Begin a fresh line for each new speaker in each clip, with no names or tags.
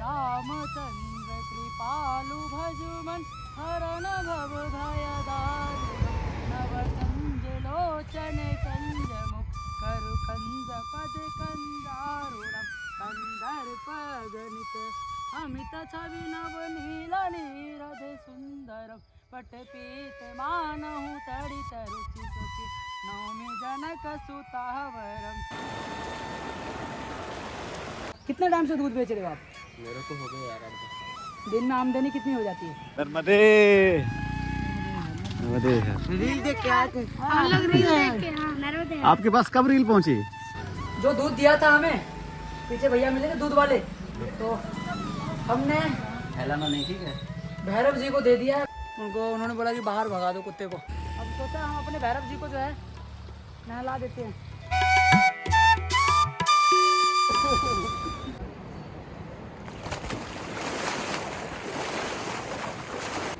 रामचंद्र कृपालु भजुमन हरण भव भय दारुणम नव कंज लोचन कंजमुख करु कंज पद कंजारुणम कंदर्प गणित अमित छवि नव नील नीरद सुंदरम पट पीत मानहु तड़ित रुचि सुचि नौमि जनक सुतावरम। कितने टाइम से दूध बेच रहे हो आप?
मेरा तो हो गया यार 8-10
दिन में आमदनी कितनी हो जाती है?
नर्मदे नर्मदे।
रील देख के आए थे।
हम लोग रील देख के, हाँ, नर्मदे।
आपके पास कब रील पहुंची?
जो दूध दिया था हमें, पीछे भैया मिले थे दूध वाले, तो हमने
फैलाना नहीं, ठीक है।
भैरव जी को दे दिया उनको। उन्होंने बोला कि बाहर भगा दो कुत्ते को। अब सोचा हम अपने भैरव जी को जो है नहला देते हैं।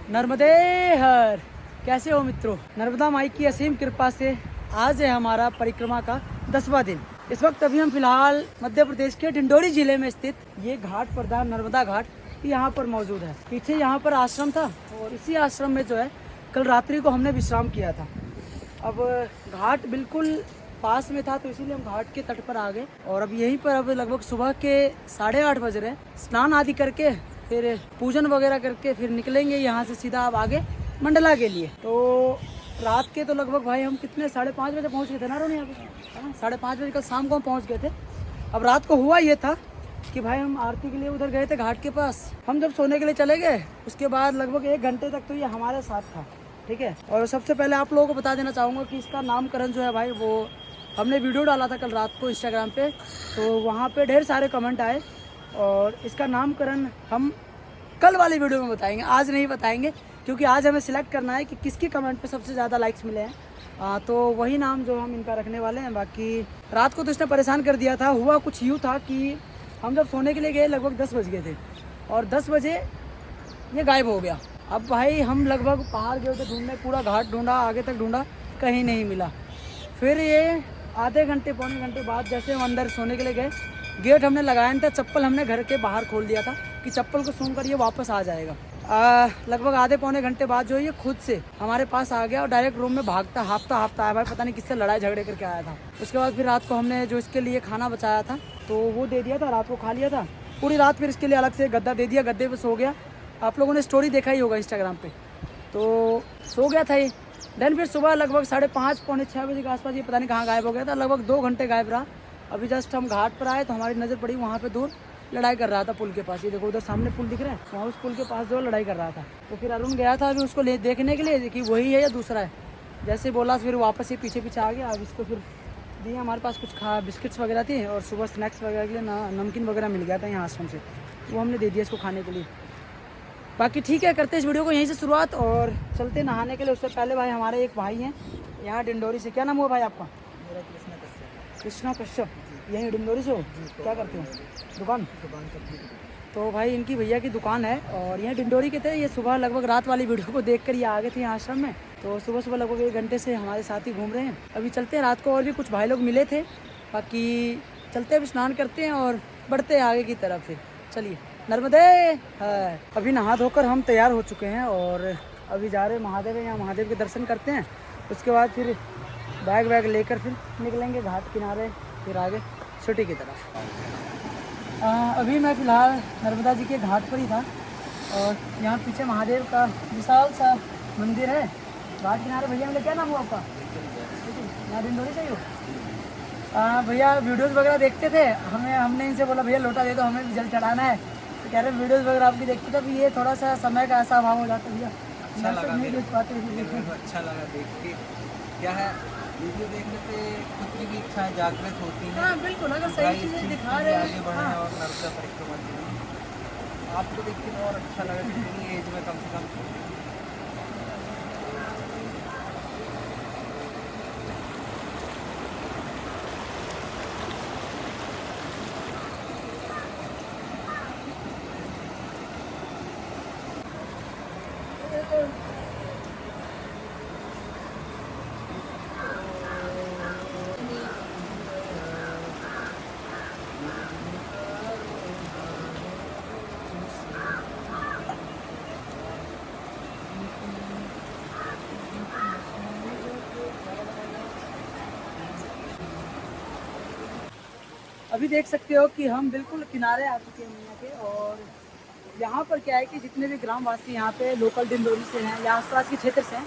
नर्मदे हर। कैसे हो मित्रों? नर्मदा माई की असीम कृपा से आज है हमारा परिक्रमा का 10वां दिन। इस वक्त अभी हम फिलहाल मध्य प्रदेश के डिंडोरी जिले में स्थित ये घाट प्रधान नर्मदा घाट यहाँ पर मौजूद है। पीछे यहाँ पर आश्रम था और इसी आश्रम में जो है कल रात्रि को हमने विश्राम किया था। अब घाट बिल्कुल पास में था तो इसीलिए हम घाट के तट पर आ गए और अब यहीं पर अब लगभग सुबह के 8:30 बज रहे हैं। स्नान आदि करके फिर पूजन वगैरह करके फिर निकलेंगे यहाँ से सीधा अब आगे मंडला के लिए। तो रात के तो लगभग भाई हम कितने 5:30 बजे पहुँच गए थे ना रोनी? यहाँ पे 5:30 बजे कल शाम को हम पहुँच गए थे। अब रात को हुआ ये था कि भाई हम आरती के लिए उधर गए थे घाट के पास। हम जब सोने के लिए चले गए उसके बाद लगभग 1 घंटे तक तो ये हमारे साथ था, ठीक है। और सबसे पहले आप लोगों को बता देना चाहूँगा कि इसका नामकरण जो है भाई वो हमने वीडियो डाला था कल रात को इंस्टाग्राम पे, तो वहाँ पे ढेर सारे कमेंट आए और इसका नामकरण हम कल वाली वीडियो में बताएंगे, आज नहीं बताएंगे, क्योंकि आज हमें सिलेक्ट करना है कि किसकी कमेंट पे सबसे ज़्यादा लाइक्स मिले हैं। तो वही नाम जो हम इनका रखने वाले हैं। बाकी रात को तो इसने परेशान कर दिया था। हुआ कुछ यूँ था कि हम जब सोने के लिए गए लगभग 10 बज गए थे और 10 बजे ये गायब हो गया। अब भाई हम लगभग पहाड़ गए थे ढूंढने, पूरा घाट ढूंढा, आगे तक ढूंढा, कहीं नहीं मिला। फिर ये आधे घंटे पौने घंटे बाद जैसे हम अंदर सोने के लिए गए, गेट हमने लगाया नहीं था, चप्पल हमने घर के बाहर खोल दिया था कि चप्पल को सूंघ कर ये वापस आ जाएगा। लगभग आधे पौने घंटे बाद जो ये खुद से हमारे पास आ गया और डायरेक्ट रूम में भागता हाफता आया। भाई पता नहीं किससे लड़ाई झगड़े करके आया था। उसके बाद फिर रात को हमने जो इसके लिए खाना बचाया था तो वो दे दिया था, रात को खा लिया था पूरी रात। फिर इसके लिए अलग से गद्दा दे दिया, गद्दे पे सो गया। आप लोगों ने स्टोरी देखा ही होगा इंस्टाग्राम पे, तो सो गया था ये। देन फिर सुबह लगभग 5:30 पौने 6 बजे के आसपास ये पता नहीं कहाँ गायब हो गया था। लगभग 2 घंटे गायब रहा। अभी जस्ट हम घाट पर आए तो हमारी नज़र पड़ी वहाँ पे दूर लड़ाई कर रहा था पुल के पास। ये देखो उधर सामने पुल दिख रहा है, वहाँ उस पुल के पास जो लड़ाई कर रहा था। तो फिर अरुण गया था अभी उसको देखने के लिए कि वही है या दूसरा है। जैसे बोला फिर वापस ये पीछे पीछे आ गया। अब इसको फिर दिए, हमारे पास कुछ बिस्किट्स वगैरह थी और सुबह स्नैक्स वगैरह के लिए नमकीन वगैरह मिल गया था यहाँ आश्रम से, वो हमने दे दिया इसको खाने के लिए। बाकी ठीक है, करते इस वीडियो को यहीं से शुरुआत और चलते नहाने के लिए। उससे पहले भाई हमारे एक भाई हैं यहाँ डिंडोरी से। क्या नाम हुआ भाई आपका?
मेरा कृष्णा कश्यप।
कृष्णा कश्यप। यहीं डिंडोरी से हो? क्या करते हो? दुकान
सब्जी।
तो भाई इनकी भैया की दुकान है और यहाँ डिंडोरी के थे। ये सुबह लगभग रात वाली वीडियो को देखकर ये आ गए थे यहाँ आश्रम में। तो सुबह सुबह लगभग 1 घंटे से हमारे साथ ही घूम रहे हैं। अभी चलते हैं, रात को और भी कुछ भाई लोग मिले थे। बाकी चलते हैं, स्नान करते हैं और बढ़ते हैं आगे की तरफ। फिर चलिए नर्मदे है। अभी नहा धोकर हम तैयार हो चुके हैं और अभी जा रहे हैं महादेव है, यहाँ महादेव के दर्शन करते हैं। उसके बाद फिर बैग लेकर फिर निकलेंगे घाट किनारे, फिर आगे सिटी की तरफ। अभी मैं फ़िलहाल नर्मदा जी के घाट पर ही था और यहाँ पीछे महादेव का विशाल सा मंदिर है घाट किनारे। भैया मेरा क्या नाम हुआ आपका? यहाँ डिंडोरी से ही हो? भैया वीडियोस वगैरह देखते थे, हमने इनसे बोला भैया लोटा दे दो, हमें भी जल चढ़ाना है। तो कह रहे वीडियोस वगैरह आपकी देखते थे। अभी ये थोड़ा सा समय का ऐसा अभाव हो जाता है भैया,
अच्छा लगा
नहीं देख पाते।
अच्छा लगा देख के। क्या है, वीडियो देखने पे खुद की भी इच्छाएं जागृत होती हैं।
हाँ बिल्कुल, अगर सही चीज़ें दिखा रहे
आगे
हैं।
बढ़े
हाँ।
और नर्मदा परिक्रमा करें। आपको देख के और अच्छा लगा कि इतनी एज में कम से कम
अभी देख सकते हो कि हम बिल्कुल किनारे आ चुके हैं मैया के। और यहाँ पर क्या है कि जितने भी ग्रामवासी यहाँ पे लोकल डिंडोरी से हैं या आसपास के क्षेत्र से हैं,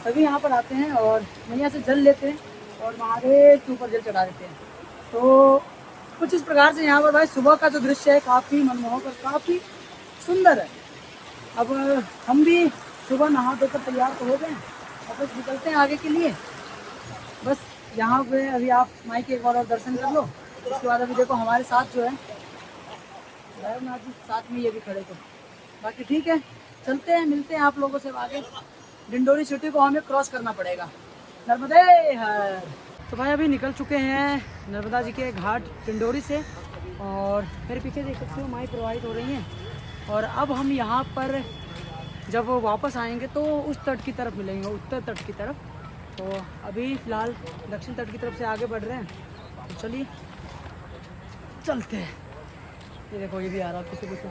सभी यहाँ पर आते हैं और मैया से जल लेते हैं और महादेव के ऊपर जल चढ़ा देते हैं। तो कुछ इस प्रकार से यहाँ पर भाई सुबह का जो दृश्य है काफ़ी मनमोहक और काफ़ी सुंदर है। अब हम भी सुबह नहा धोकर तैयार तो हो गए और बस निकलते हैं आगे के लिए। बस यहाँ पे अभी आप माई के एक बार और दर्शन कर लो। उसके बाद अभी देखो हमारे साथ जो है भैरवनाथ जी साथ में ये भी खड़े थे। बाकी ठीक है, चलते हैं, मिलते हैं आप लोगों से आगे। डिंडोरी सिटी को हमें क्रॉस करना पड़ेगा। नर्मदे हर। तो भाई अभी निकल चुके हैं नर्मदा जी के घाट डिंडोरी से और मेरे पीछे देख सकते हो माई प्रवाहित हो रही हैं। और अब हम यहाँ पर जब वापस आएंगे तो उस तट की तरफ मिलेंगे, उत्तर तट की तरफ। तो अभी फ़िलहाल दक्षिण तट की तरफ से आगे बढ़ रहे हैं। तो चलिए चलते हैं। ये देखो ये भी आ रहा किसी को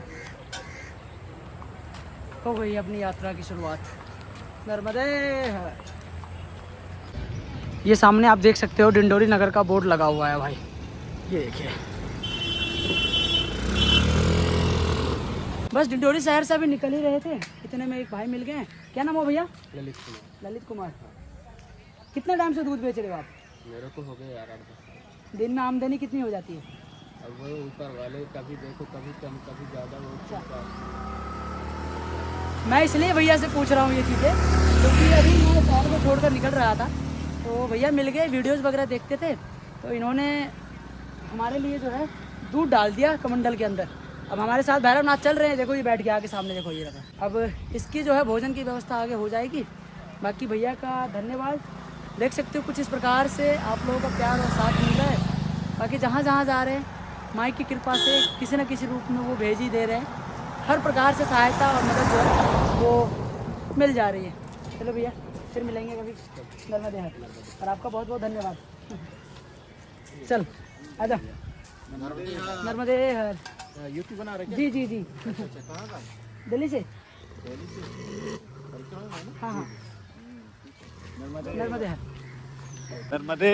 हो गई अपनी यात्रा की शुरुआत। नर्मदे हर। ये सामने आप देख सकते हो डिंडोरी नगर का बोर्ड लगा हुआ है भाई, ये देखिए। बस डिंडोरी शहर से अभी निकल ही रहे थे, इतने में एक भाई मिल गए हैं। क्या नाम हो भैया?
ललित कुमार।
ललित कुमार। कितने टाइम से दूध बेच रहे हो आप?
मेरे को हो गए यार 8-10 साल।
दिन में आमदनी कितनी हो जाती है?
अब वो ऊपर वाले कभी देखो कभी कम कभी ज़्यादा वो
अच्छा। मैं इसलिए भैया से पूछ रहा हूँ ये चीज़ें क्योंकि अभी मैं शहर को छोड़कर निकल रहा था तो भैया मिल गए, वीडियोस वगैरह देखते थे तो इन्होंने हमारे लिए जो है दूध डाल दिया कमंडल के अंदर। अब हमारे साथ भैरवनाथ चल रहे हैं, देखो ये बैठ गया आगे सामने, देखो ये रखा। अब इसकी जो है भोजन की व्यवस्था आगे हो जाएगी। बाकी भैया का धन्यवाद। देख सकते हो कुछ इस प्रकार से आप लोगों का प्यार और साथ मिल रहा है। बाकी जहाँ जहाँ जा रहे हैं माई की कृपा से किसी न किसी रूप में वो भेज ही दे रहे हैं। हर प्रकार से सहायता और मदद जो है वो मिल जा रही है। चलो भैया फिर मिलेंगे कभी नर्मदे हर। और आपका बहुत बहुत धन्यवाद। चल आजा। नर्मदे हर।
यूट्यूब बना रहे
जी जी जी
कहाँ का?
दिल्ली से।
दिल्ली से
हाँ हाँ
नर्मदे
नर्मदे हर।
नर्मदे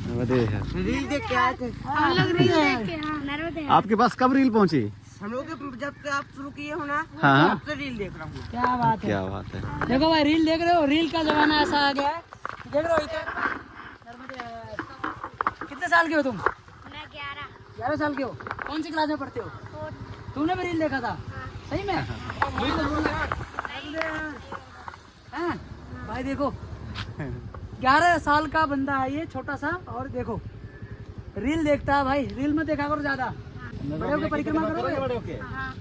नर्मदे
रील देख के आए थे।
हम लोग रील देख के हाँ नर्मदे हर।
आपके पास कब रील पहुंची?
हम लोग जब से आप शुरू किए हो ना
हाँ।
तब से रील देख रहा हूँ।
क्या बात है,
क्या बात है।
देखो भाई रील देख रहे हो, रील का जमाना ऐसा आ गया है। देख रहे हो इधर नर्मदे हर। कितने साल के हो तुम?
मैं
11 साल के हो। कौन सी क्लास में पढ़ते हो? तुमने भी रील देखा था? सही में? हाँ भाई देखो 11 साल का बंदा है ये, छोटा सा। और देखो रील देखता है भाई, रील में देखा करो ज्यादा। बड़े होके परिक्रमा करोगे?
हाँ।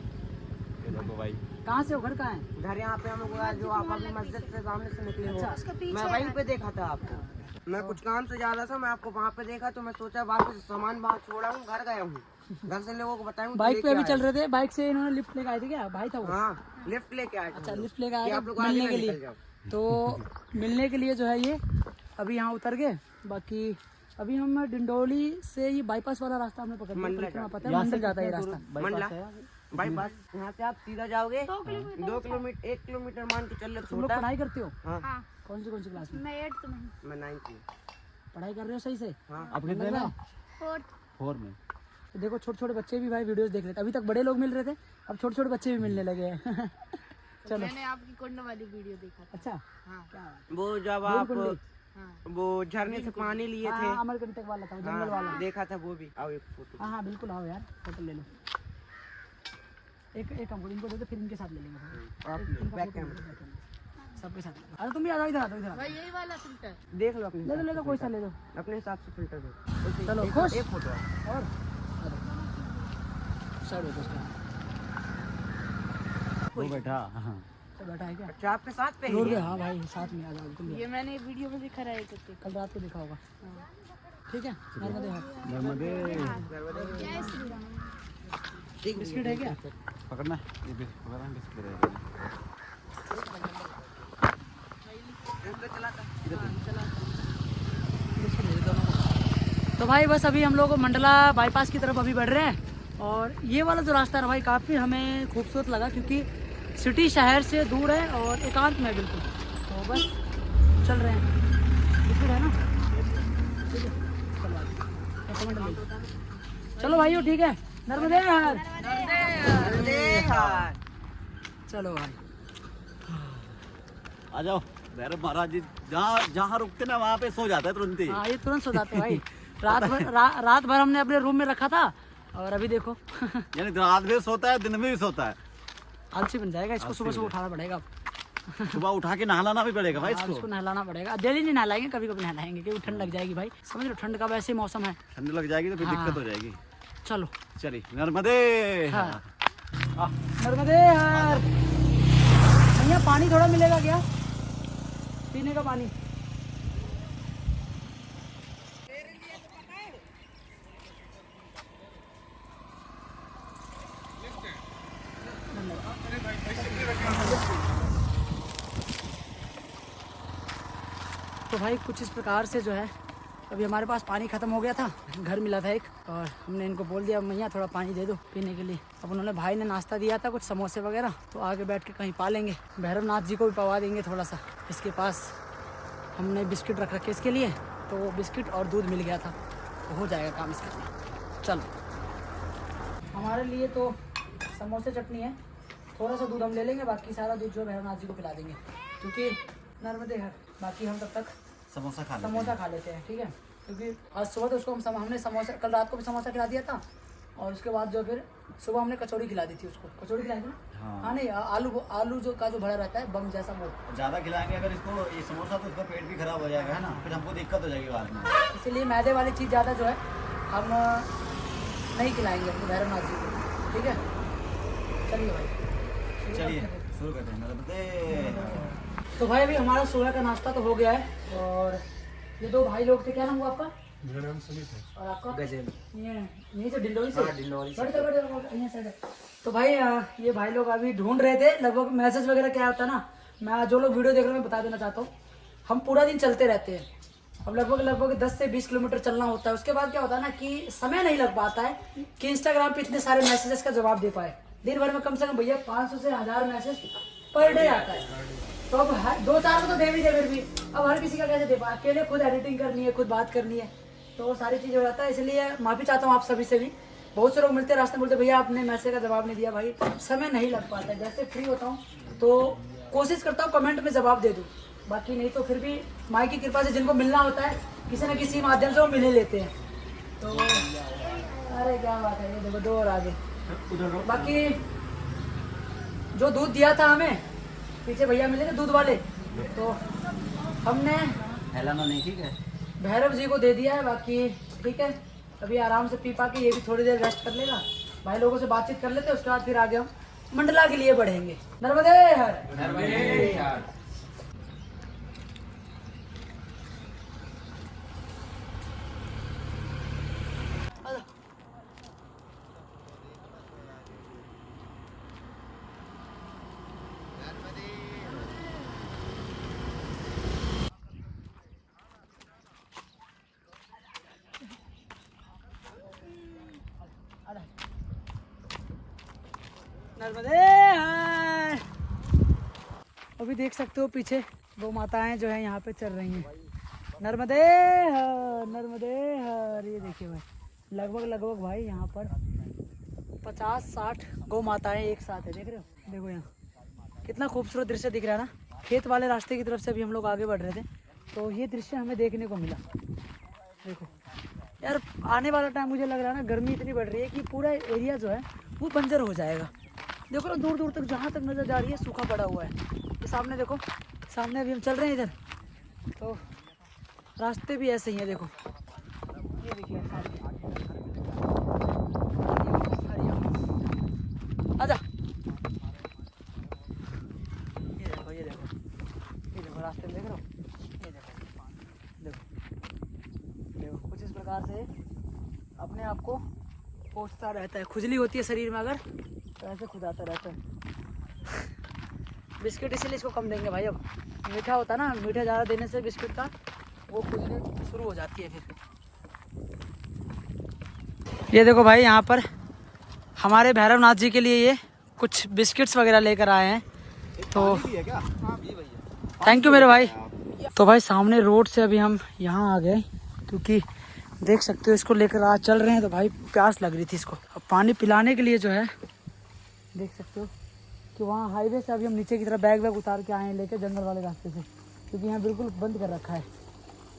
भाई
कहाँ से हो, घर कहाँ है?
घर यहाँ पे हम लोग जो आप अपनी मस्जिद से सामने से निकले हो,
अच्छा।
मैं वहीं पे देखा था आपको। मैं कुछ काम से जा रहा था, मैं आपको वहाँ पे देखा तो मैं सोचा वापस सामान वहाँ छोड़ा हूँ, घर गया हूँ, घर से लोगों को बताऊँ।
बाइक पे अभी चल रहे थे, बाइक से इन्होंने लिफ्ट लेके आए थे क्या? भाई था वो?
हाँ लिफ्ट लेके आए थे।
अच्छा लिफ्ट लेके आए
कि
थे
आप लोग
मिलने
आगे
के
ना
लिए।
निकल जाओ।
तो मिलने के लिए जो है ये अभी यहाँ उतर गए। बाकी अभी हम डिंडोली से ये बाईपास वाला रास्ता हमने पकड़ लिया, परिक्रमा पता है मंदिर जाता है ये रास्ता।
मंडला बाईपास यहाँ से आप सीधा जाओगे 2 किलोमीटर 1 किलोमीटर मान के चल रहे
तुम लोग
छोटा।
पढ़ाई करते हो?
हाँ
हाँ
कौन सी क्लास में?
मैं 8th में हूँ।
मैं 9th में।
पढ़ाई कर रहे हो सही से?
हाँ
आप कितने में?
4th।
4 में।
तो देखो छोटे छोटे बच्चे भी भाई वीडियोस देख रहे थे। अभी तक बड़े लोग मिल रहे थे, अब छोटे छोटे बच्चे भी मिलने लगे हैं। चलो
मैंने आपकी कुंड वाली वीडियो देखा था।
अच्छा
हाँ।
क्या बात है।
वो जब
भीम
आप
कुंडी।
वो झरने से पानी लिए थे।
हाँ, अमरकंटक वाला था वो, जंगल वाला।
हाँ, देखा था वो भी। आओ एक फोटो।
हाँ हाँ बिल्कुल आओ यार, फोटो ले लो। एक हमको इनको दे दो, फिर इनके साथ ले लेंगे।
आप
इनका
बैक
फोटो
कैमरा
ले लो, सबके साथ। अरे तुम भी आ जाओ, इधर आ जाओ, इधर आ जाओ।
यही वाला फिल्टर।
देख लो अपने
ले दो ले दो, कोई सा ले दो।
अपने हिसाब से फिल्टर दो।
चलो,
एक-
खुश?
एक फोटो है।
और साइड हो उसका।
वो बैठा। हाँ।
तो बैठा है क्या?
अच्छा आपके साथ पे
रोड
ही
पे?
है?
हाँ भाई साथ में आ जाओ तुम।
ये मैंने वीडियो में दिखा रहा है करके।
कल रात को देखा होगा। ठीक है नर्मदे हाथ।
नर्मदे
जय श्री राम।
बिस्किट है क्या?
पकड़ना, ये भी पकड़ना, बिस्किट दे देना।
तो भाई बस अभी हम लोग मंडला बाईपास की तरफ अभी बढ़ रहे हैं। और ये वाला जो रास्ता है भाई काफ़ी हमें खूबसूरत लगा क्योंकि सिटी शहर से दूर है और एकांत में है बिल्कुल। तो बस चल रहे हैं, बिल्कुल है ना। ठीक है चलो आगे। कमेंट में। चलो भाइयों ठीक है, नर्मदे हर। चलो भाई
आ जाओ। भैरव महाराज जी जहाँ जहाँ रुकते ना वहाँ पे सो जाता है तुरंत ही।
हाँ ये तुरंत सो जाते हैं भाई। रात भर हमने अपने रूम में रखा था और अभी देखो
यानी रात भी सोता है, दिन में भी सोता है।
आलसी बन जाएगा इसको, सुबह सुबह उठाना पड़ेगा।
सुबह उठा के नहलाना भी पड़ेगा भाई
हाँ,
इसको।
इसको नहलाना पड़ेगा। डेली नहीं नहलाएंगे, कभी कभी नहलाएंगे क्योंकि ठंड लग जाएगी भाई, समझ लो ठंड का वैसे मौसम है।
ठंड लग जाएगी तो फिर
हाँ।
दिक्कत हो जाएगी।
चलो
चलिए नर्मदे।
हाँ। नर्मदे हर। भैया पानी थोड़ा मिलेगा क्या, पीने का पानी? तो भाई कुछ इस प्रकार से जो है, अभी हमारे पास पानी ख़त्म हो गया था, घर मिला था एक, और हमने इनको बोल दिया मैया थोड़ा पानी दे दो पीने के लिए। अब उन्होंने, भाई ने नाश्ता दिया था कुछ समोसे वगैरह, तो आगे बैठ के कहीं पालेंगे। भैरव नाथ जी को भी पवा देंगे थोड़ा सा। इसके पास हमने बिस्किट रख रखे इसके लिए, तो वो बिस्किट और दूध मिल गया था, तो हो जाएगा काम इसके लिए। चलो हमारे लिए तो समोसे चटनी है, थोड़ा सा दूध हम ले लेंगे, बाकी सारा दूध जो भैरव नाथ जी को पिला देंगे, क्योंकि नर्मदे हर। बाकी हम तब तक
समोसा
खा लेते हैं, ठीक है? क्योंकि आज सुबह तो उसको हमने समोसा, कल रात को भी समोसा खिला दिया था, और उसके बाद जो फिर सुबह हमने कचौड़ी खिला दी थी उसको। कचौड़ी खिलाई थी ना? हाँ नहीं, आलू जो का जो भरा रहता है बम जैसा, वो
ज्यादा खिलाएंगे अगर इसको ये समोसा तो इसका पेट भी खराब हो जाएगा, है ना? फिर हमको दिक्कत हो जाएगी बाद में।
इसीलिए मैदे वाली चीज़ ज़्यादा जो है हम नहीं खिलाएंगे अपने भैरव नाथ जी को, ठीक है? चलिए भाई,
चलिए शुरू करते हैं नर्मदे।
तो भाई अभी हमारा सुबह का नाश्ता तो हो गया है, और ये दो भाई लोग थे, क्या नाम हुआ आपका?
मेरा नाम सुमित है।
और आपका?
गजेल।
यहीं से डिंडोरी से?
हाँ, डिंडोरी से।
बैठ जाओ, यहीं से। तो भाई ये भाई लोग अभी ढूंढ रहे थे, लगभग मैसेज वगैरह क्या होता है ना, मैं जो लोग वीडियो देख रहे हैं मैं बता देना चाहता हूँ, हम पूरा दिन चलते रहते हैं। अब लगभग 10 से 20 किलोमीटर चलना होता है। उसके बाद क्या होता है ना कि समय नहीं लग पाता है कि इंस्टाग्राम पे इतने सारे मैसेजेस का जवाब दे पाए। दिन भर में कम से कम भैया 500 से 1000 मैसेज पर डे आता है, तो अब 2-4 को तो दे भी दे, फिर भी अब हर किसी का कैसे दे पाए? अकेले खुद एडिटिंग करनी है, खुद बात करनी है, तो वो सारी चीज़ हो जाता है। इसलिए माफ़ी चाहता हूँ आप सभी से भी। बहुत से लोग मिलते हैं रास्ते में, बोलते भैया आपने मैसेज का जवाब नहीं दिया। भाई समय नहीं लग पाता है, जैसे फ्री होता हूँ तो कोशिश करता हूँ कमेंट में जवाब दे दूँ, बाकी नहीं तो फिर भी माई की कृपा से जिनको मिलना होता है किसी न किसी माध्यम से वो मिल ही लेते हैं। तो अरे क्या बात है, ये देखो 2 और आगे। बाकी जो दूध दिया था हमें, पीछे भैया मिले थे दूध वाले, तो हमने
हेलाना नहीं, ठीक है?
भैरव जी को दे दिया है। बाकी ठीक है, अभी आराम से पी पा के ये भी थोड़ी देर रेस्ट कर लेगा, भाई लोगों से बातचीत कर लेते हैं, उसके बाद फिर आगे हम मंडला के लिए बढ़ेंगे। नर्मदे हर।
नर्मदे हर।
नर्मदे हर। अभी देख सकते हो पीछे 2 माताएं जो है यहाँ पे चल रही हैं। नर्मदे हर, नर्मदे हर। ये देखिए भाई, लगभग भाई यहाँ पर 50-60 गौ माताएं एक साथ है, देख रहे हो? देखो यहाँ कितना खूबसूरत दृश्य दिख रहा है ना। खेत वाले रास्ते की तरफ से अभी हम लोग आगे बढ़ रहे थे, तो ये दृश्य हमें देखने को मिला। देखो यार, आने वाला टाइम मुझे लग रहा है ना, गर्मी इतनी बढ़ रही है कि पूरा एरिया जो है वो बंजर हो जाएगा। देखो ना, दूर दूर तक जहाँ तक नज़र जा रही है सूखा पड़ा हुआ है। ये सामने देखो, सामने अभी हम चल रहे हैं इधर, तो रास्ते भी ऐसे ही हैं। देखो ये देखिए, आजा। ये देखो, ये देखो, ये देखो रास्ते में, देख रहे हो? ये देखो, देखो देखो, कुछ इस प्रकार से अपने आप को पोंछता रहता है। खुजली होती है शरीर में अगर, तो ऐसे खुदाता रहता है। बिस्किट इसीलिए इसको कम देंगे भाई। अब मीठा होता है ना, मीठा ज़्यादा देने से बिस्किट का वो खुजली शुरू हो जाती है फिर। ये देखो भाई, यहाँ पर हमारे भैरव नाथ जी के लिए ये कुछ बिस्किट्स वगैरह लेकर आए हैं, तो थैंक यू मेरे भाई। तो भाई सामने रोड से अभी हम यहाँ आ गए, क्योंकि देख सकते हो इसको लेकर आज चल रहे हैं। तो भाई प्यास लग रही थी इसको, अब पानी पिलाने के लिए जो है देख सकते हो कि वहाँ हाईवे से अभी हम नीचे की तरफ बैग वैग उतार के आए हैं लेके जंगल वाले रास्ते से, क्योंकि यहाँ बिल्कुल बंद कर रखा है।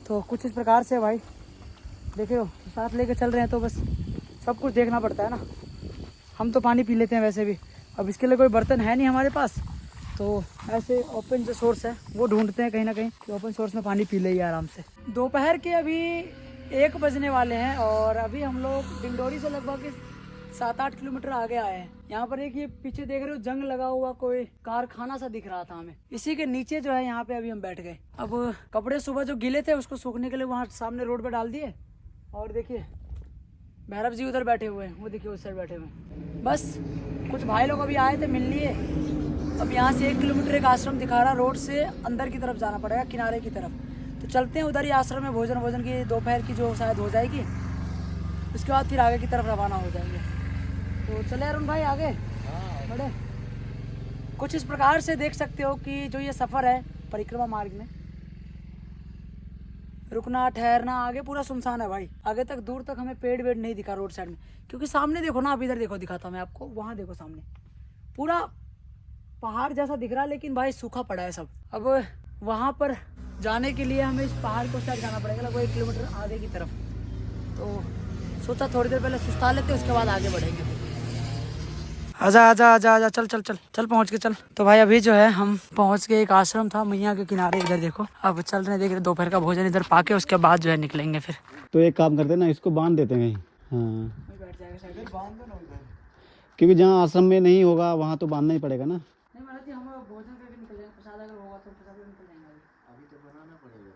तो कुछ इस प्रकार से भाई देख रहे हो, साथ लेके चल रहे हैं तो बस सब कुछ देखना पड़ता है ना। हम तो पानी पी लेते हैं वैसे भी, अब इसके लिए कोई बर्तन है नहीं हमारे पास, तो ऐसे ओपन जो सोर्स है वो ढूंढते हैं कहीं ना कहीं कि ओपन सोर्स में पानी पी ले आराम से। दोपहर के अभी 1 बजने वाले हैं और अभी हम लोग डिंडोरी से लगभग 7-8 किलोमीटर आगे आए हैं। यहाँ पर एक ये पीछे देख रहे हो जंग लगा हुआ कोई कारखाना सा दिख रहा था हमें, इसी के नीचे जो है यहाँ पे अभी हम बैठ गए। अब कपड़े सुबह जो गीले थे उसको सूखने के लिए वहाँ सामने रोड पे डाल दिए, और देखिए भैरव जी उधर बैठे हुए हैं, वो देखिए उस साइड बैठे हुए हैं। बस कुछ भाई लोग अभी आए थे मिल लिए। अब यहाँ से 1 किलोमीटर एक आश्रम दिखा रहा, रोड से अंदर की तरफ जाना पड़ेगा, किनारे की तरफ। तो चलते हैं उधर ही आश्रम में, भोजन की दोपहर की जो शायद हो जाएगी, उसके बाद फिर आगे की तरफ रवाना हो जाएंगे। तो चले अरुण भाई आगे बढ़े। कुछ इस प्रकार से देख सकते हो कि जो ये सफ़र है परिक्रमा मार्ग में, रुकना ठहरना, आगे पूरा सुनसान है भाई। आगे तक दूर तक हमें पेड़ वेड़ नहीं दिखा रोड साइड में, क्योंकि सामने देखो ना, अब इधर देखो दिखाता हूँ मैं आपको, वहाँ देखो सामने पूरा पहाड़ जैसा दिख रहा है, लेकिन भाई सूखा पड़ा है सब। अब वहाँ पर जाने के लिए हमें इस पहाड़ को साइड जाना पड़ेगा लगभग 1 किलोमीटर आगे की तरफ। तो सोचा थोड़ी देर पहले सुस्ता लेते, उसके बाद आगे बढ़ेंगे। आजा आजा आजा आजा, चल चल चल चल पहुँच के चल। तो भाई अभी जो है हम पहुँच गए, एक आश्रम था मैया के किनारे, इधर देखो। अब चल रहे, देख रहे दोपहर का भोजन इधर पाके उसके बाद जो है निकलेंगे फिर।
तो एक काम करते हैं ना, इसको बांध देते हैं कहीं। हाँ,
बैठ जाएगा
क्योंकि जहाँ आश्रम में नहीं होगा वहाँ तो बांधना ही पड़ेगा ना।
नहीं महाराज जी, हम भोजन करके निकल जाएंगे, प्रसाद अगर होगा तो प्रसाद में निकल जाएंगे।
अभी तो बनाना पड़ेगा।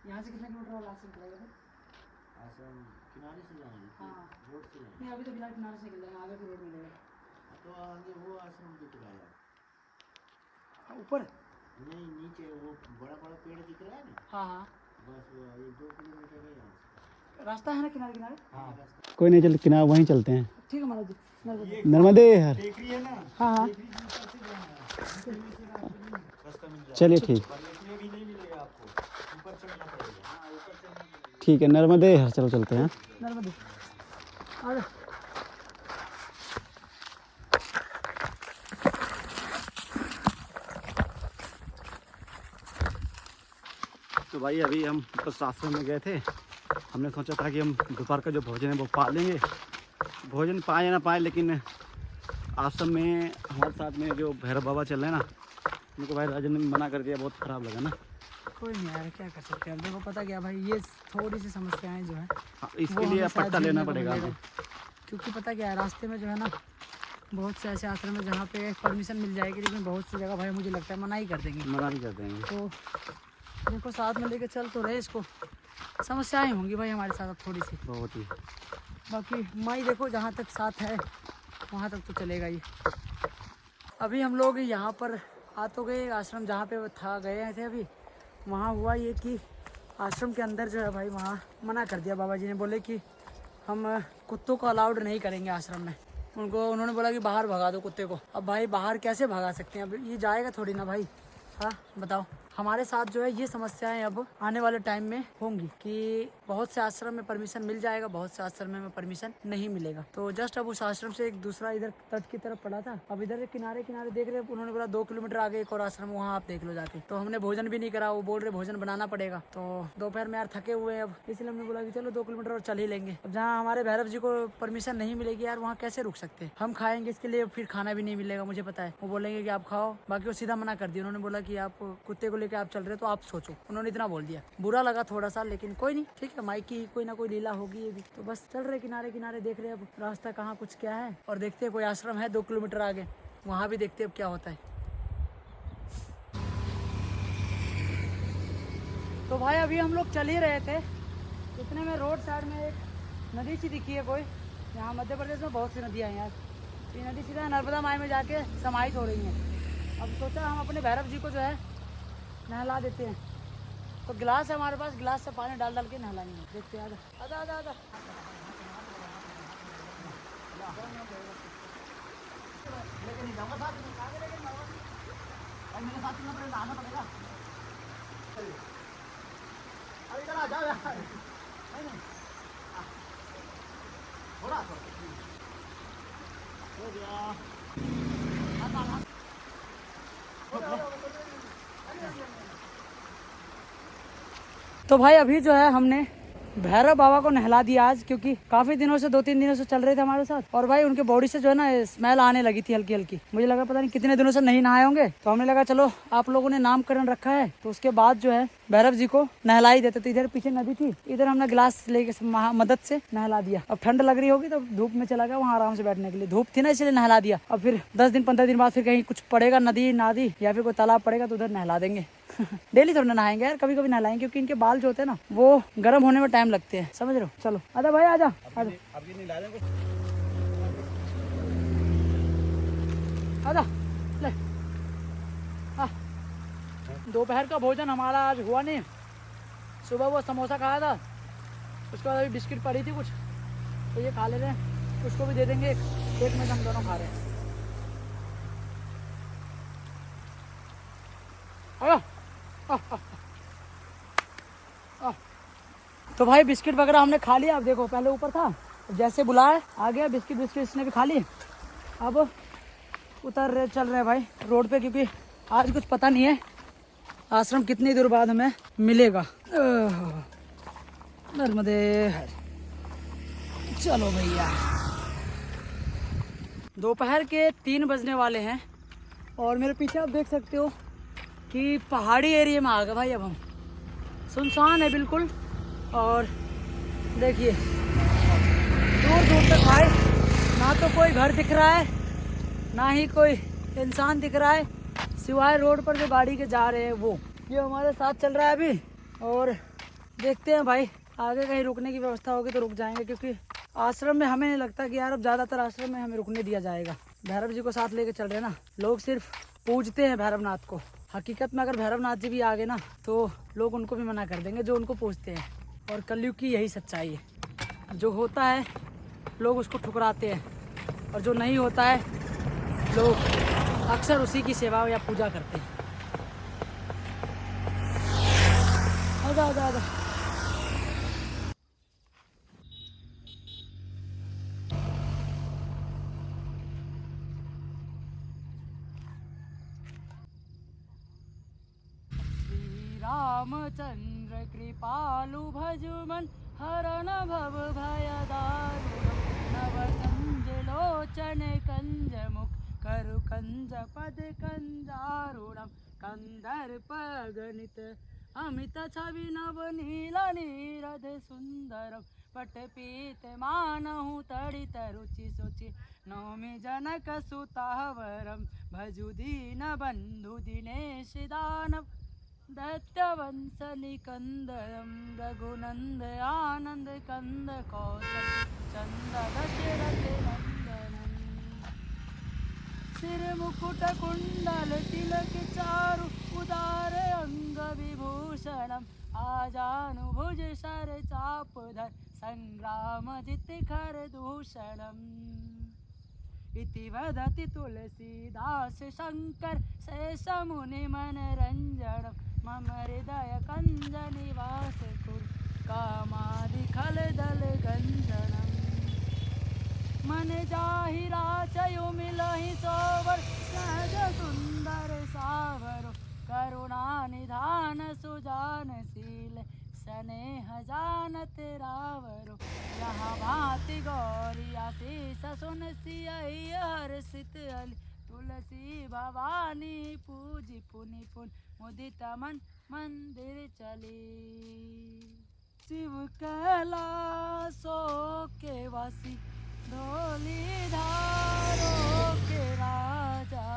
यहाँ से कितना किलोमीटर और आश्रम पड़ेगा?
आश्रम किनारे से जाएंगे,
हाँ
रोड से जाएंगे।
नहीं, अभी तो बिलाट किनारे से निकल जाएंगे, आगे फिर रोड मिलेगा।
तो आगे वो आश्रम दिख रहा है,
ऊपर
नहीं नीचे वो बड़ा बड़ा पेड़ दिख रहा है ना,
हाँ हाँ
बस वो ये 2 किलोमीटर है यहाँ से।
रास्ता है ना किनारे किनारे।
हाँ रास्ता।
कोई नहीं, चल किनारे वहीं चलते हैं।
ठीक है महाराज जी, नर्मदे।
नर्मदे हर।
हाँ हाँ
चलिए ठीक, ठीक है नर्मदे हर, चलो चलते हैं।
नर्मदे आ जाओ।
तो भाई अभी हम बस आश्रम में गए थे, हमने सोचा था कि हम दोपहर का जो भोजन है वो पा लेंगे। भोजन पाए या ना पाए, लेकिन आश्रम में हमारे साथ में जो भैरव बाबा चल रहे हैं ना, उनको भाई राजन ने मना कर दिया, बहुत ख़राब लगा ना।
कोई नहीं यार, क्या कर सकते हैं। अब देखो पता क्या भाई, ये थोड़ी सी समस्याएं जो है
हाँ, इसके
वो
लिए
हमें
अब
शायद
पट्टा लेना
झेलने को
पड़ेगा
मिलेगा।
हमें।
क्योंकि पता क्या है, रास्ते में जो है ना बहुत से ऐसे आश्रम है जहाँ पे परमिशन मिल जाएगी, लेकिन बहुत सी जगह भाई मुझे लगता है मना ही कर देंगे।
मना भी कर देंगे।
तो देखो साथ में लेके चल तो रहे इसको, समस्याएं होंगी भाई हमारे साथ अब थोड़ी सी।
बहुत ही।
बाकी माई देखो जहाँ तक साथ है वहाँ तक तो चलेगा ही। अभी हम लोग यहाँ पर आ तो गए, आश्रम जहाँ पे था गए थे अभी, वहाँ हुआ ये कि आश्रम के अंदर जो है भाई वहाँ मना कर दिया बाबा जी ने, बोले कि हम कुत्तों को अलाउड नहीं करेंगे आश्रम में। उन्होंने बोला कि बाहर भगा दो कुत्ते को। अब भाई बाहर कैसे भगा सकते हैं, अब ये जाएगा थोड़ी ना भाई। हाँ बताओ, हमारे साथ जो है ये समस्याएं अब आने वाले टाइम में होंगी कि बहुत से आश्रम में परमिशन मिल जाएगा, बहुत से आश्रम में परमिशन नहीं मिलेगा। तो जस्ट अब उस आश्रम से एक दूसरा इधर तट की तरफ पड़ा था, अब इधर किनारे किनारे देख रहे, उन्होंने बोला 2 किलोमीटर आगे एक और आश्रम, वहाँ आप देख लो जाके। तो हमने भोजन भी नहीं करा, वो बोल रहे भोजन बनाना पड़ेगा। तो दोपहर में यार थके हुए हैं अब, इसलिए हमने बोला कि चलो 2 किलोमीटर और चल ही लेंगे। अब जहाँ हमारे भैरव जी को परमिशन नहीं मिलेगी यार, वहाँ कैसे रुक सकते हैं हम। खाएंगे इसके लिए फिर खाना भी नहीं मिलेगा, मुझे पता है। वो बोलेंगे कि आप खाओ, बाकी वो सीधा मना कर दिया। उन्होंने बोला कि आप कुत्ते को लेकर आप चल रहे तो आप सोचो, उन्होंने इतना बोल दिया। बुरा लगा थोड़ा सा, लेकिन कोई नहीं, ठीक है, माइक की कोई ना कोई लीला होगी ये भी। तो बस चल रहे किनारे किनारे, देख रहे अब रास्ता कहाँ कुछ क्या है, और देखते हैं कोई आश्रम है 2 किलोमीटर आगे, वहाँ भी देखते हैं अब क्या होता है। तो भाई अभी हम लोग चल ही रहे थे, इतने में रोड साइड में एक नदी सी दिखी है कोई। यहाँ मध्य प्रदेश में बहुत सी नदियाँ हैं यार, ये नदी सीधा नर्मदा माई में जाके समाहित हो रही हैं। अब सोचा हम अपने भैरव जी को जो है नहला देते हैं। तो गिलास है हमारे पास, गिलास से पानी डाल डाल के नहलाएंगे। देखते हैं, आजा आजा आजा।
अरे इधर आ जाओ यार। नहीं नहीं थोड़ा थोड़ा हो गया।
तो भाई अभी जो है हमने भैरव बाबा को नहला दिया आज, क्योंकि काफी दिनों से 2-3 दिनों से चल रहे थे हमारे साथ। और भाई उनके बॉडी से जो है ना स्मेल आने लगी थी हल्की हल्की। मुझे लगा पता नहीं कितने दिनों से नहीं नहाए होंगे, तो हमने लगा चलो आप लोगों ने नामकरण रखा है तो उसके बाद जो है भैरव जी को नहला ही देते। तो इधर पीछे नदी थी, इधर हमने गिलास लेके मदद से नहला दिया। अब ठंड लग रही होगी तो धूप में चला गया वहाँ आराम से बैठने के लिए। धूप थी ना इसलिए नहला दिया। अब फिर 10-15 दिन बाद फिर कहीं कुछ पड़ेगा, नदी नादी या फिर कोई तालाब पड़ेगा तो उधर नहला देंगे। डेली थोड़ा नहाएंगे यार, कभी कभी नहलाएंगे, क्योंकि इनके बाल जो होते हैं ना वो गर्म होने में टाइम लगते हैं, समझ रहे हो। चलो आजा भाई आजा आजा आजा ले। दोपहर का भोजन हमारा आज हुआ नहीं। सुबह वो समोसा खाया था, उसके बाद अभी बिस्किट पड़ी थी कुछ, तो ये खा ले रहे हैं। उसको भी दे देंगे एक में हम दोनों खा रहे हैं। तो भाई बिस्किट वगैरह हमने खा लिया। अब देखो पहले ऊपर था, जैसे बुलाए आ गया बिस्किट इसने भी खा ली। अब उतर रहे चल रहे भाई रोड पे, क्योंकि आज कुछ पता नहीं है आश्रम कितनी देर बाद हमें मिलेगा। नर्मदे चलो भैया। दोपहर के 3 बजने वाले हैं और मेरे पीछे आप देख सकते हो कि पहाड़ी एरिया में आ गए भाई। अब हम सुनसान है बिल्कुल, और देखिए दूर दूर तक भाई ना तो कोई घर दिख रहा है ना ही कोई इंसान दिख रहा है, सिवाय रोड पर जो गाड़ी के जा रहे हैं वो। ये हमारे साथ चल रहा है अभी, और देखते हैं भाई आगे कहीं रुकने की व्यवस्था होगी तो रुक जाएंगे, क्योंकि आश्रम में हमें नहीं लगता कि यार अब ज़्यादातर आश्रम में हमें रुकने दिया जाएगा। भैरव जी को साथ लेके चल रहे हैं ना, लोग सिर्फ पूजते हैं भैरवनाथ को। हकीकत में अगर भैरवनाथ जी भी आ गए ना तो लोग उनको भी मना कर देंगे जो उनको पूजते हैं। और कलयुग की यही सच्चाई है, जो होता है लोग उसको ठुकराते हैं, और जो नहीं होता है लोग अक्सर उसी की सेवा या पूजा करते हैं। आजा आजा आजा। रामचंद्र कृपालु भजुमन हरण भव भय दारुणम नव कंज लोचन कंज मुख करु कंज पद कंजारुणम कंदर्प गणित अमित छवि नव नील नीरद सुंदरम पट पीत मानहु तड़ित रुचि सुचि नौमि जनक सुतावरम भजु दीन बंधु दिनेश दानव दैत्यवंश निकंदरम रघुनंद आनंद कंद कौशल चंद दशरथ नंदनम सिर मुकुट कुंडल तिलक चारु उदार अंग विभूषणम आजानुभुज शर चापधर संग्राम जित खर दूषणम इति वदति तुलसीदास शंकर शेष मुनि मनरंजनम मम हृदय कंज निवास कुरु कामादि खल दल गंजनम मन जाहि राचयु मिलहि सोवर सहज सुंदर सावरो करुणा निधान सुजानशील स्नेह जानत रावरो यहाँ भांति गौरी आशीष सुन सियहि हर्षित अली तुलसी भवानी पूजी पुनि पुन मुदित मन मंदिर चली। शिव कैलासो के वासी धोली धारो के राजा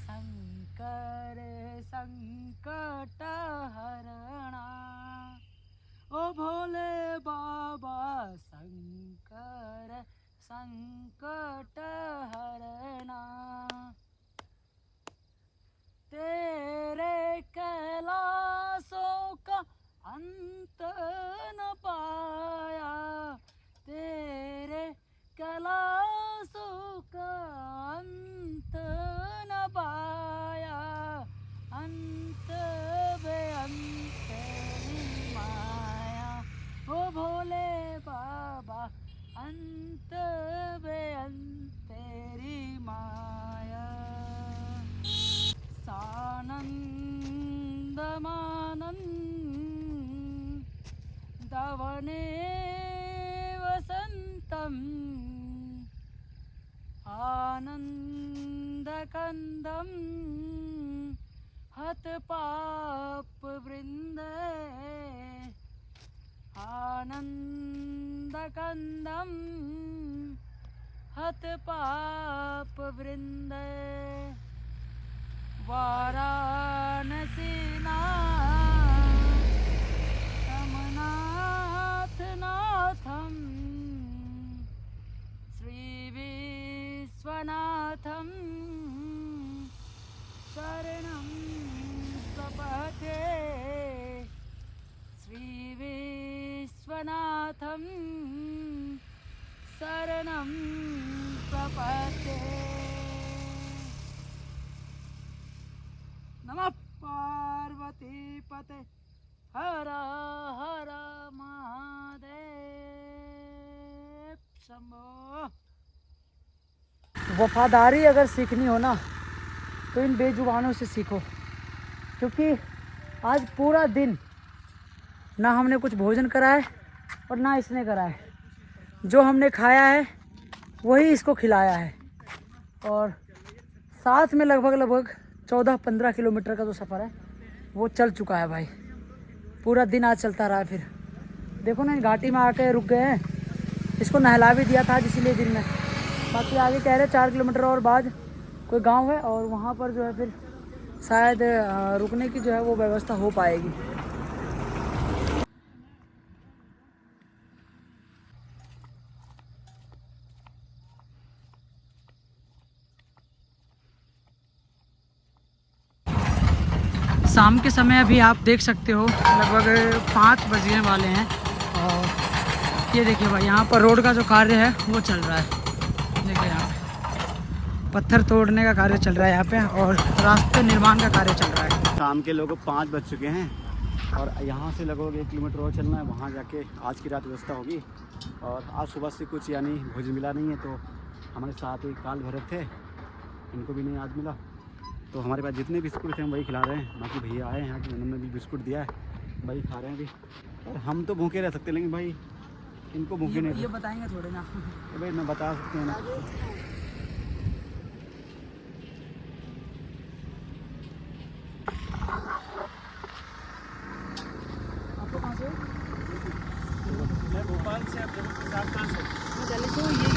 शंकर संकट हरणा ओ भोले बाबा शंकर संकट हरणा तेरे कैलाशों का अंत न पाया तेरे कैलाशों का अंत न पाया अंत बेअंत निमा वने वसन्तम् आनन्दकन्दम् हतपापवृन्दे आनन्दकन्दम् हतपापवृन्दे वाराणसीना रमनाथनाथं श्रीविश्वनाथं शरणं प्रपद्ये श्रीविश्वनाथं शरणं प्रपद्ये नमः पार्वतीपते हर हर महादेव शंभो। वफादारी अगर सीखनी हो ना तो इन बेजुबानों से सीखो, क्योंकि आज पूरा दिन ना हमने कुछ भोजन करा है और ना इसने करा है। जो हमने खाया है वही इसको खिलाया है और साथ में लगभग 14-15 किलोमीटर का जो सफ़र है वो चल चुका है भाई। पूरा दिन आज चलता रहा। फिर देखो ना, घाटी में आके रुक गए हैं। इसको नहला भी दिया था आज इसीलिए दिन में। बाकी आगे कह रहे 4 किलोमीटर और बाद कोई गांव है और वहाँ पर जो है फिर शायद रुकने की जो है वो व्यवस्था हो पाएगी। शाम के समय अभी आप देख सकते हो लगभग 5 बजने वाले हैं और ये देखिए भाई यहाँ पर रोड का जो कार्य है वो चल रहा है। देखिए यहाँ पे पत्थर तोड़ने का कार्य चल रहा है यहाँ पे और रास्ते निर्माण का कार्य चल रहा है।
शाम के लगभग 5 बज चुके हैं और यहाँ से लगभग 1 किलोमीटर और चलना है। वहाँ जाके आज की रात व्यवस्था होगी। और आज सुबह से कुछ यानी भोजन मिला नहीं है, तो हमारे साथ एक काल भैरव थे, इनको भी नहीं आज मिला। तो हमारे पास जितने बिस्कुट थे हम वही खिला रहे हैं। बाकी भैया आए हैं यहाँ कि उन्होंने भी बिस्कुट दिया है, वही खा रहे हैं अभी। और हम तो भूखे रह सकते, लेकिन भाई इनको भूखे नहीं।
ये बताएंगे थोड़े ना
तो भाई मैं बता सकते हैं ना।
आपको कहाँ से?
मैं भोपाल से। आप कहाँ से?
मैं दिल्ली से हूँ। ये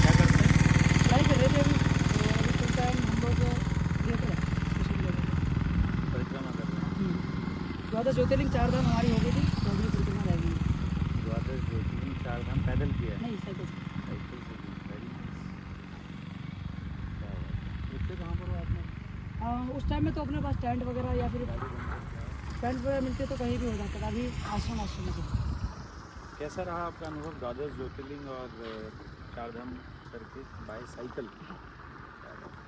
क्या करते हैं?
ट्राई कर रहे थे अभी फुल टाइम हम लोग
परिक्रमा कर रहे हैं।
द्वादश ज्योतिर्लिंग 4 धाम हमारी हो गई थी, तो अभी परिक्रमा रह गई।
द्वादश ज्योतिर्लिंग 4 धाम पैदल किया है?
नहीं, साइकिल से।
साइकिल से की। इतने कहाँ पर हो आपने?
उस टाइम में तो अपने पास टेंट वगैरह या फिर टेंट वगैरह मिलते तो कहीं भी हो जाता था। अभी आश्रम में।
कैसा रहा आपका अनुभव द्वादश ज्योतिर्लिंग और 4 धाम करके बाय साइकिल?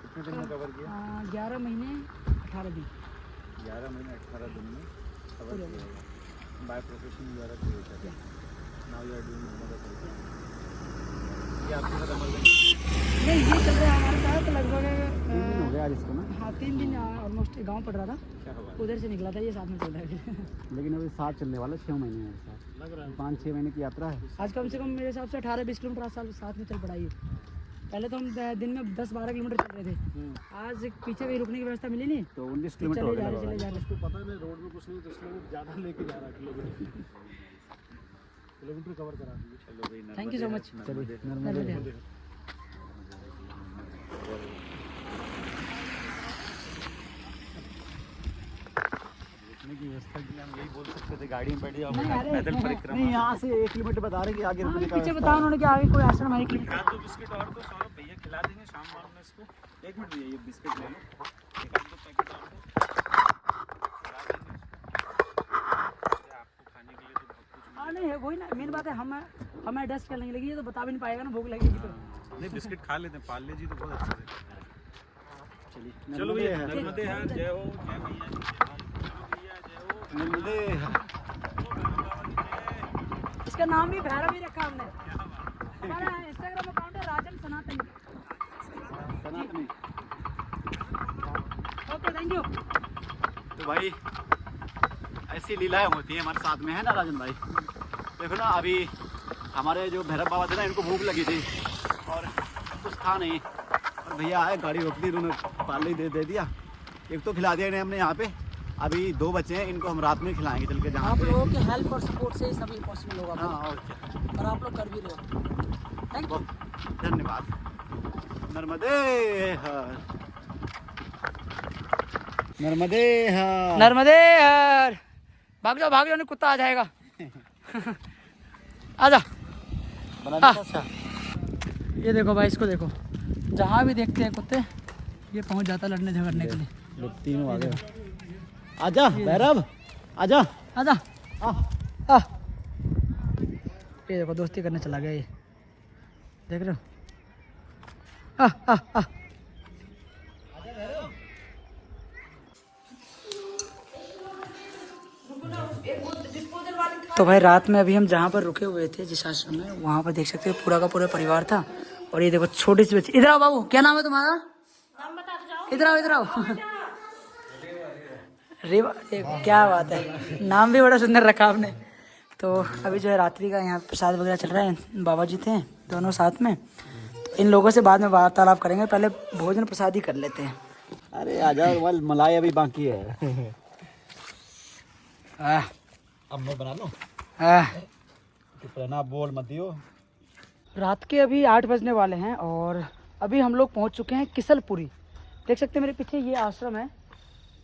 कितने दिन में कवर किया?
11 महीने 18 दिन।
11 महीने 18 दिन में कवर किया होगा। बाय प्रोफेशन वगैरह किया था। Now you are doing another parikrama. ये आपके साथ अमरगंज
नहीं, ये चल रहा है हमारे साथ लगभग
3 दिन हो गया आज इसको ना।
हाँ 3 दिन ऑलमोस्ट गांव पड़ रहा था,
क्या हुआ?
उधर से निकला था। ये साथ में चल रहा है फिर।
लेकिन अभी साथ चलने वाला 6 महीने मेरे साथ लग रहा है। 5-6 महीने की यात्रा है।
आज कम से कम मेरे हिसाब से 18-20 किलोमीटर साथ में चल पड़ा ये। पहले तो हम दिन में 10-12 किलोमीटर चल रहे थे। आज पीछे भी रुकने की व्यवस्था मिली नहीं,
तो 19 किलोमीटर हो
चले जा
गया।
रहे चले जा रहे।
उसको पता नहीं रोड में कुछ नहीं, तो इसलिए वो ज़्यादा लेके जा रहा है। किलोमीटर कवर करा दिए। चलो भाई,
थैंक यू सो मच।
चलिए
नर्मदे। की व्यवस्था के लिए हम यही बोल सकते थे गाड़ी में बैठ जाओ, पैदल परिक्रमा। नहीं, यहाँ से 1 किलोमीटर बता रहे कि आगे रुकने का। पीछे बताया उन्होंने कि आगे कोई आश्रम है 1 किलोमीटर। 2 बिस्किट और तो सौरभ भैया खिला देंगे शाम वाम में इसको। 1 मिनट भैया, ये बिस्किट ले लो, 1-2 पैकेट और दो, खिला देंगे इसको। आपको खाने के लिए तो बहुत कुछ। हाँ नहीं है, वही ना मेन बात है। हमें एडजस्ट कर लेंगे, लेकिन ये तो बता भी नहीं पाएगा ना, भूख लगेगी तो। नहीं, बिस्किट खा लेते हैं, पाले जी तो बहुत अच्छे से। चलिए चलो भैया, नर्मदे हैं, जय हो, जय भैया जी, नर्मदे। इसका नाम भी भैरव ही रखा हमने। हमारा इंस्टाग्राम अकाउंट है राजन सनातनी। Okay, thank you. तो भाई
ऐसी लीलाएं होती हैं हमारे साथ में, है ना राजन भाई। देखो ना, अभी हमारे जो भैरव बाबा थे ना, इनको भूख लगी थी और कुछ खा नहीं, और भैया आए, गाड़ी रोक दी, उन्होंने पार्ले दे दिया। एक तो खिला दिया इन्हें हमने यहाँ पे, अभी 2 बच्चे हैं, इनको हम रात में खिलाएंगे चल के जहाँ
आप
पे।
लोगों के हेल्प और सपोर्ट से ही सभी पॉसिबल होगा
हाँ,
भाई।
और क्या,
और आप लोग कर भी रहे हो, थैंक यू।
धन्यवाद। नर्मदे हर, नर्मदे हर।
नर्मदे हर। भाग जाओ नहीं कुत्ता आ जाएगा। आजा।
अच्छा,
ये देखो भाई, इसको देखो, जहाँ भी देखते हैं कुत्ते ये पहुँच जाता लड़ने झगड़ने के लिए।
लोग तीनों आ गए। आजा भैरव, आजा
आजा।
आ।
ये देखो दोस्ती करने चला गया ये, देख रहे हो। आ। तो भाई रात में अभी हम जहाँ पर रुके हुए थे जिस आश्रम में, वहाँ पर देख सकते हो पूरा का पूरा परिवार था। और ये देखो छोटी सी बच्ची, इधर आओ बाबू, क्या नाम है तुम्हारा? इधर आओ। रेवा, क्या बात है, नाम भी बड़ा सुंदर रखा आपने। तो अभी जो है रात्रि का यहाँ प्रसाद वगैरह चल रहा है, बाबा जी थे दोनों साथ में। तो इन लोगों से बाद में वार्तालाप करेंगे, पहले भोजन प्रसाद ही कर लेते हैं।
अरे आजा, मलाई अभी बाकी है। अब मैं बना लूं। कितना बोल मत दियो।
रात के अभी 8 बजने वाले हैं और अभी हम लोग पहुंच चुके हैं किसलपुरी। देख सकते हैं मेरे पीछे ये आश्रम है,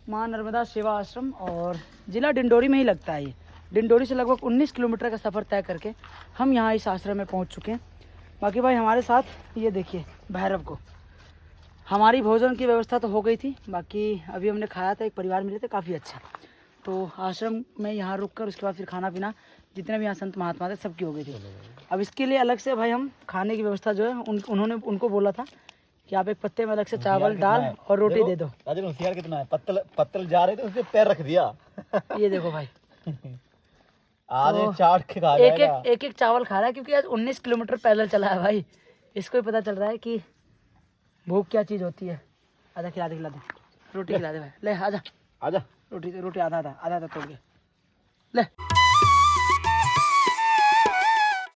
माँ नर्मदा सेवा आश्रम, और ज़िला डिंडोरी में ही लगता है ये। डिंडोरी से लगभग 19 किलोमीटर का सफ़र तय करके हम यहाँ इस आश्रम में पहुँच चुके हैं। बाकी भाई हमारे साथ ये देखिए भैरव को, हमारी भोजन की व्यवस्था तो हो गई थी, बाकी अभी हमने खाया था, एक परिवार मिले थे काफ़ी अच्छा। तो आश्रम में यहाँ रुक कर उसके बाद फिर खाना पीना जितने भी यहाँ संत महात्मा थे सबकी हो गई थी। अब इसके लिए अलग से भाई हम खाने की व्यवस्था जो है उन्होंने उनको बोला था कि आप एक पत्ते में अलग से चावल दाल और रोटी दे दो।
राजन होशियार कितना है, पत्तल जा रहे थे उसने पैर रख दिया।
ये देखो भाई,
आज
तो
चाट के खा
एक चावल खा रहा है, क्योंकि आज 19 किलोमीटर पैदल चला है भाई। इसको ही पता चल रहा है कि भूख क्या चीज़ होती है। आधा खिला दे रोटी खिला दे भाई, ले आजा
आजा।
रोटी आधा तोड़ के ले।